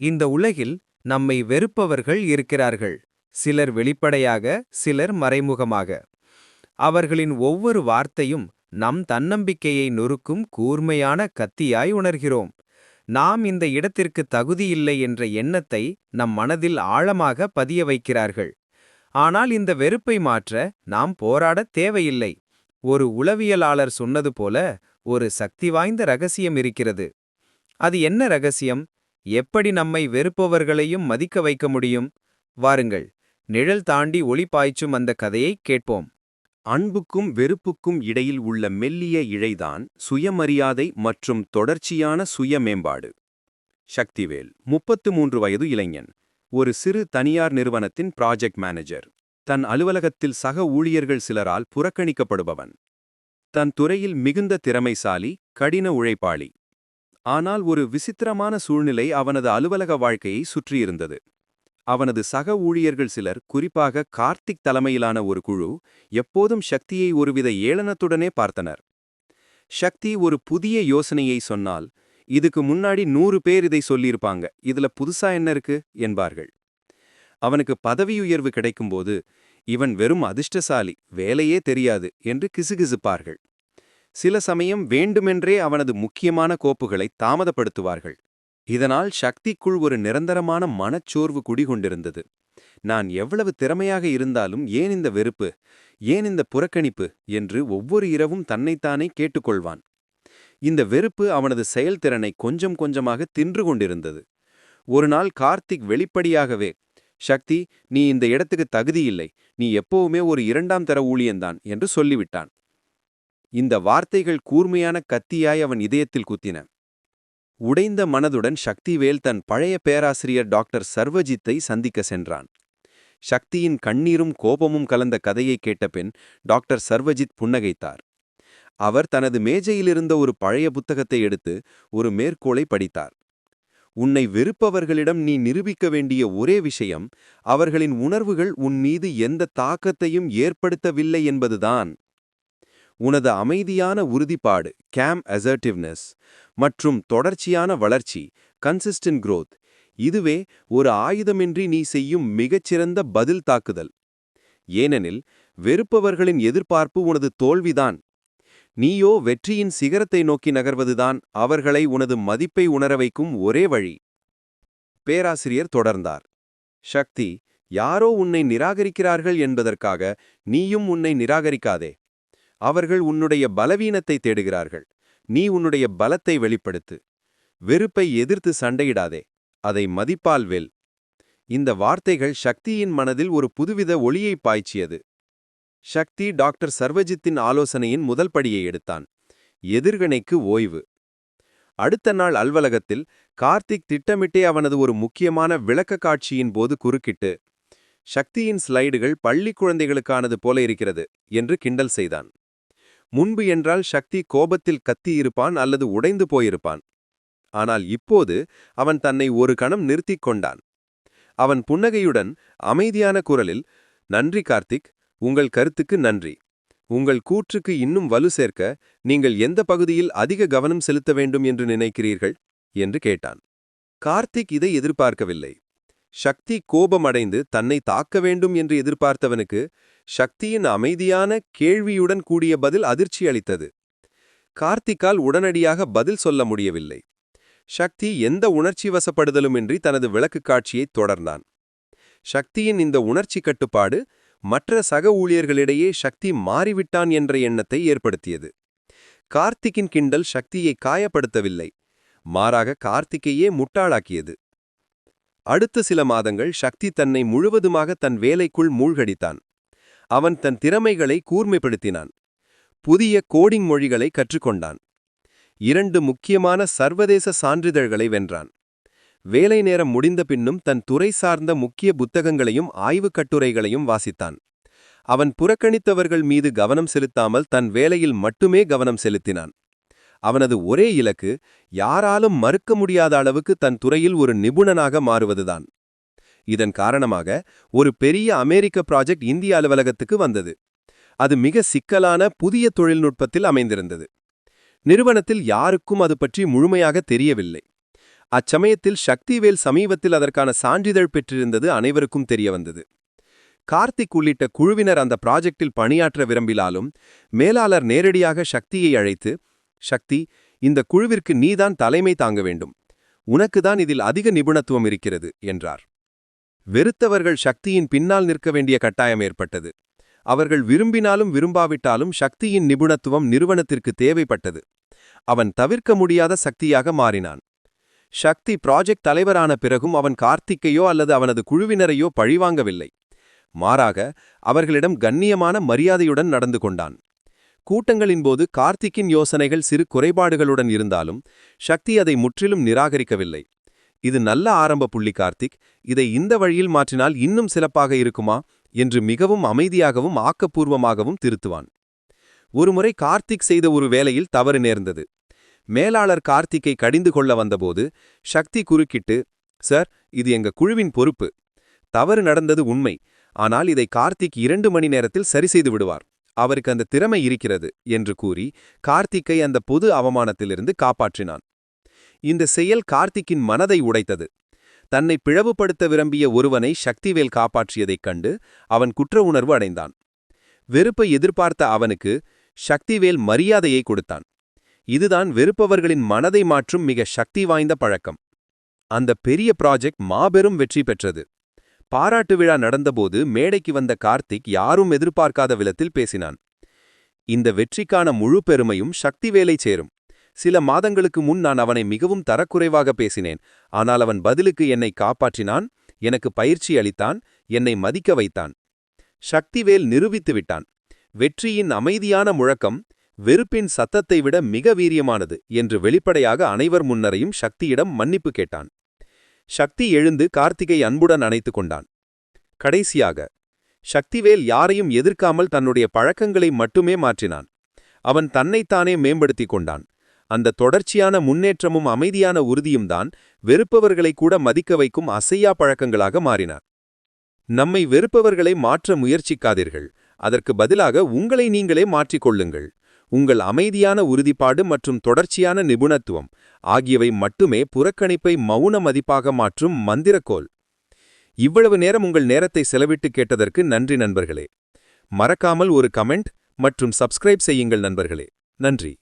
இந்த உலகில் நம்மை வெறுப்பவர்கள் இருக்கிறார்கள். சிலர் வெளிப்படையாக, சிலர் மறைமுகமாக. அவர்களின் ஒவ்வொரு வார்த்தையும் நம் தன்னம்பிக்கையை நொறுக்கும் கூர்மையான கத்தியாய் உணர்கிறோம். நாம் இந்த இடத்திற்கு தகுதியில்லை என்ற எண்ணத்தை நம் மனதில் ஆழமாக பதிய வைக்கிறார்கள். ஆனால் இந்த வெறுப்பை மாற்ற நாம் போராடத் தேவையில்லை. ஒரு உளவியலாளர் சொன்னது போல, ஒரு சக்தி வாய்ந்த ரகசியம் இருக்கிறது. அது என்ன ரகசியம்? எப்படி நம்மை வெறுப்பவர்களையும் மதிக்க வைக்க முடியும்? வாருங்கள், நிழல் தாண்டி ஒளி பாய்ச்சும் அந்த கதையை கேட்போம். அன்புக்கும் வெறுப்புக்கும் இடையில் உள்ள மெல்லிய இழைதான் சுயமரியாதை மற்றும் தொடர்ச்சியான சுய மேம்பாடு. சக்திவேல், 33 வயது இளைஞன், ஒரு சிறு தனியார் நிறுவனத்தின் ப்ராஜெக்ட் மேனேஜர். தன் அலுவலகத்தில் சக ஊழியர்கள் சிலரால் புறக்கணிக்கப்படுபவன். தன் துறையில் மிகுந்த திறமைசாலி, கடின உழைப்பாளி. ஆனால் ஒரு விசித்திரமான சூழ்நிலை அவனது அலுவலக வாழ்க்கையை சுற்றியிருந்தது. அவனது சக ஊழியர்கள் சிலர், குறிப்பாக கார்த்திக் தலைமையிலான ஒரு குழு, எப்போதும் சக்தியை ஒருவித ஏளனத்துடனே பார்த்தனர். சக்தி ஒரு புதிய யோசனையை சொன்னால், இதுக்கு முன்னாடி 100 பேர் இதை சொல்லியிருப்பாங்க, இதுல புதுசா என்ன இருக்கு என்பார்கள். அவனுக்கு பதவியுயர்வு கிடைக்கும்போது, இவன் வெறும் அதிர்ஷ்டசாலி, வேலையே தெரியாது என்று கிசுகிசுப்பார்கள். சில சமயம் வேண்டுமென்றே அவனது முக்கியமான கோப்புகளை தாமதப்படுத்துவார்கள். இதனால் சக்திக்குள் ஒரு நிரந்தரமான மனச்சோர்வு குடிகொண்டிருந்தது. நான் எவ்வளவு திறமையாக இருந்தாலும் ஏன் இந்த வெறுப்பு, ஏன் இந்த புறக்கணிப்பு என்று ஒவ்வொரு இரவும் தன்னைத்தானே கேட்டுக்கொள்வான். இந்த வெறுப்பு அவனது செயல்திறனை கொஞ்சம் கொஞ்சமாக தின்று கொண்டிருந்தது. ஒரு நாள் கார்த்திக் வெளிப்படையாகவே, சக்தி, நீ இந்த இடத்துக்கு தகுதியில்லை, நீ எப்பவுமே ஒரு 2ஆம் தர ஊழியன்தான் என்று சொல்லிவிட்டான். இந்த வார்த்தைகள் கூர்மையான கத்தியாய் அவன் இதயத்தில் குத்தின. உடைந்த மனதுடன் சக்திவேல் தன் பழைய பேராசிரியர் டாக்டர் சர்வஜித்தை சந்திக்க சென்றான். சக்தியின் கண்ணீரும் கோபமும் கலந்த கதையை கேட்டபின் டாக்டர் சர்வஜித் புன்னகைத்தார். அவர் தனது மேஜையிலிருந்த ஒரு பழைய புத்தகத்தை எடுத்து ஒரு மேற்கோளை படித்தார். உன்னை வெறுப்பவர்களிடம் நீ நிரூபிக்க வேண்டிய ஒரே விஷயம், அவர்களின் உணர்வுகள் உன் மீது எந்த தாக்கத்தையும் ஏற்படுத்தவில்லை என்பதுதான். உனது அமைதியான உறுதிப்பாடு, கேம் அசர்ட்டிவ்னஸ், மற்றும் தொடர்ச்சியான வளர்ச்சி, கன்சிஸ்டன்ட் growth, இதுவே ஒரு ஆயுதமின்றி நீ செய்யும் மிகச்சிறந்த பதில் தாக்குதல். ஏனெனில் வெறுப்பவர்களின் எதிர்பார்ப்பு உனது தோல்விதான். நீயோ வெற்றியின் சிகரத்தை நோக்கி நகர்வதுதான் அவர்களை உனது மதிப்பை உணர வைக்கும் ஒரே வழி. பேராசிரியர் தொடர்ந்தார். சக்தி, யாரோ உன்னை நிராகரிக்கிறார்கள் என்பதற்காக நீயும் உன்னை நிராகரிக்காதே. அவர்கள் உன்னுடைய பலவீனத்தை தேடுகிறார்கள். நீ உன்னுடைய பலத்தை வெளிப்படுத்து. வெறுப்பை எதிர்த்து சண்டையிடாதே, அதை மதிப்பால் வெல். இந்த வார்த்தைகள் சக்தியின் மனதில் ஒரு புதுவித ஒளியை பாய்ச்சியது. சக்தி டாக்டர் சர்வஜித்தின் ஆலோசனையின் முதல் படியை எடுத்தான். எதிர்கணைக்கு ஓய்வு. அடுத்த நாள் அலுவலகத்தில் கார்த்திக் திட்டமிட்டே அவனது ஒரு முக்கியமான விளக்க காட்சியின் போது குறுக்கிட்டு, சக்தியின் ஸ்லைடுகள் பள்ளி குழந்தைகளுக்கானது போல இருக்கிறது என்று கிண்டல் செய்தான். முன்பு என்றால் சக்தி கோபத்தில் கத்தியிருப்பான் அல்லது உடைந்து போயிருப்பான். ஆனால் இப்போது அவன் தன்னை ஒரு கணம் நிறுத்திக் கொண்டான். அவன் புன்னகையுடன் அமைதியான குரலில், நன்றி கார்த்திக், உங்கள் கருத்துக்கு நன்றி. உங்கள் கூற்றுக்கு இன்னும் வலு சேர்க்க நீங்கள் எந்த பகுதியில் அதிக கவனம் செலுத்த வேண்டும் என்று நினைக்கிறீர்கள் என்று கேட்டான். கார்த்திக் இதை எதிர்பார்க்கவில்லை. சக்தி கோபமடைந்து தன்னை தாக்க வேண்டும் என்று எதிர்பார்த்தவனுக்கு சக்தியின் அமைதியான கேள்வியுடன் கூடிய பதில் அதிர்ச்சி அளித்தது. கார்த்திக்கால் உடனடியாக பதில் சொல்ல முடியவில்லை. சக்தி எந்த உணர்ச்சி வசப்படுதலுமின்றி தனது விளக்குக் காட்சியைத் தொடர்ந்தான். சக்தியின் இந்த உணர்ச்சி கட்டுப்பாடு மற்ற சக ஊழியர்களிடையே சக்தி மாறிவிட்டான் என்ற எண்ணத்தை ஏற்படுத்தியது. கார்த்திக்கின் கிண்டல் சக்தியை காயப்படுத்தவில்லை, மாறாக கார்த்திக்கையே முட்டாளாக்கியது. அடுத்த சில மாதங்கள் சக்தி தன்னை முழுவதுமாக தன் வேலைக்குள் மூழ்கடித்தான். அவன் தன் திறமைகளை கூர்மைப்படுத்தினான். புதிய கோடிங் மொழிகளை கற்றுக்கொண்டான். 2 முக்கியமான சர்வதேச சான்றிதழ்களை வென்றான். வேலை நேரம் முடிந்த பின்னும் தன் துறை சார்ந்த முக்கிய புத்தகங்களையும் ஆய்வுக் கட்டுரைகளையும் வாசித்தான். அவன் புறக்கணித்தவர்கள் மீது கவனம் செலுத்தாமல் தன் வேலையில் மட்டுமே கவனம் செலுத்தினான். அவனது ஒரே இலக்கு, யாராலும் மறுக்க முடியாத அளவுக்கு தன் துறையில் ஒரு நிபுணனாக மாறுவதுதான். இதன் காரணமாக ஒரு பெரிய அமெரிக்க ப்ராஜெக்ட் இந்திய அலுவலகத்துக்கு வந்தது. அது மிக சிக்கலான புதிய தொழில்நுட்பத்தில் அமைந்திருந்தது. நிறுவனத்தில் யாருக்கும் அது பற்றி முழுமையாக தெரியவில்லை. அச்சமயத்தில் சக்திவேல் சமீபத்தில் அதற்கான சான்றிதழ் பெற்றிருந்தது அனைவருக்கும் தெரிய வந்தது. கார்த்திக் உள்ளிட்ட குழுவினர் அந்த ப்ராஜெக்டில் பணியாற்ற விரும்பினாலும் மேலாளர் நேரடியாக சக்தியை அழைத்து, சக்தி, இந்த குழுவிற்கு நீதான் தலைமை தாங்க வேண்டும். உனக்குதான் இதில் அதிக நிபுணத்துவம் இருக்கிறது என்றார். வெறுத்தவர்கள் சக்தியின் பின்னால் நிற்க வேண்டிய கட்டாயம் ஏற்பட்டது. அவர்கள் விரும்பினாலும் விரும்பாவிட்டாலும் சக்தியின் நிபுணத்துவம் நிறுவனத்திற்கு தேவைப்பட்டது. அவன் தவிர்க்க முடியாத சக்தியாக மாறினான். சக்தி ப்ராஜெக்ட் தலைவரான பிறகும் அவன் கார்த்திக்கையோ அல்லது அவனது குழுவினரையோ பழிவாங்கவில்லை. மாறாக அவர்களிடம் கண்ணியமான மரியாதையுடன் நடந்து கொண்டான். கூட்டங்களின்போது கார்த்திக்கின் யோசனைகள் சிறு குறைபாடுகளுடன் இருந்தாலும் சக்தி அதை முற்றிலும் நிராகரிக்கவில்லை. இது நல்ல ஆரம்ப புள்ளி கார்த்திக், இதை இந்த வழியில் மாற்றினால் இன்னும் சிறப்பாக இருக்குமா என்று மிகவும் அமைதியாகவும் ஆக்கப்பூர்வமாகவும் திருத்துவான். ஒருமுறை கார்த்திக் செய்த ஒரு வேலையில் தவறு நேர்ந்தது. மேலாளர் கார்த்திக்கை கடிந்து கொள்ள வந்தபோது சக்தி குறுக்கிட்டு, சார், இது எங்க குழுவின் பொறுப்பு. தவறு நடந்தது உண்மை, ஆனால் இதை கார்த்திக் 2 மணி நேரத்தில் சரி செய்து விடுவார். அவருக்கு அந்த திறமை இருக்கிறது என்று கூறி கார்த்திக்கை அந்த பொது அவமானத்திலிருந்து காப்பாற்றினான். இந்த செயல் கார்த்திக்கின் மனதை உடைத்தது. தன்னை பிளவுபடுத்த விரும்பிய ஒருவனை சக்திவேல் காப்பாற்றியதைக் கண்டு அவன் குற்ற உணர்வு அடைந்தான். வெறுப்பை எதிர்பார்த்த அவனுக்கு சக்திவேல் மரியாதையை கொடுத்தான். இதுதான் வெறுப்பவர்களின் மனதை மாற்றும் மிக சக்தி வாய்ந்த பழக்கம். அந்த பெரிய ப்ராஜெக்ட் மாபெரும் வெற்றி பெற்றது. பாராட்டு விழா நடந்தபோது மேடைக்கு வந்த கார்த்திக் யாரும் எதிர்பார்க்காத விதத்தில் பேசினான். இந்த வெற்றிக்கான முழு பெருமையும் சக்திவேலை சேரும். சில மாதங்களுக்கு முன் நான் அவனை மிகவும் தரக்குறைவாக பேசினேன். ஆனால் அவன் பதிலுக்கு என்னை காப்பாற்றினான், எனக்கு பயிற்சி அளித்தான், என்னை மதிக்க வைத்தான். சக்திவேல் நிரூபித்து விட்டான். வெற்றியின் அமைதியான முழக்கம் வெறுப்பின் சத்தத்தை விட மிக வீரியமானது என்று வெளிப்படையாக அனைவர் முன்னரையும் சக்தியிடம் மன்னிப்பு கேட்டான். சக்தி எழுந்து கார்த்திகை அன்புடன் அணைத்துக் கொண்டான். கடைசியாக சக்திவேல் யாரையும் எதிர்க்காமல் தன்னுடைய பழக்கங்களை மட்டுமே மாற்றினான். அவன் தன்னைத்தானே மேம்படுத்திக் கொண்டான். அந்த தொடர்ச்சியான முன்னேற்றமும் அமைதியான உறுதியும் தான் வெறுப்பவர்களை கூட மதிக்க வைக்கும் அசையா பழக்கங்களாக மாறின. நம்மை வெறுப்பவர்களை மாற்ற முயற்சிக்காதீர்கள். அதற்கு பதிலாக உங்களை நீங்களே மாற்றிக்கொள்ளுங்கள். உங்கள் அமைதியான உறுதிப்பாடு மற்றும் தொடர்ச்சியான நிபுணத்துவம் ஆகியவை மட்டுமே புறக்கணிப்பை மௌன மதிப்பாக மாற்றும் மந்திரக்கோல். இவ்வளவு நேரம் உங்கள் நேரத்தை செலவிட்டு கேட்டதற்கு நன்றி நண்பர்களே. மறக்காமல் ஒரு கமெண்ட் மற்றும் சப்ஸ்கிரைப் செய்யுங்கள் நண்பர்களே. நன்றி.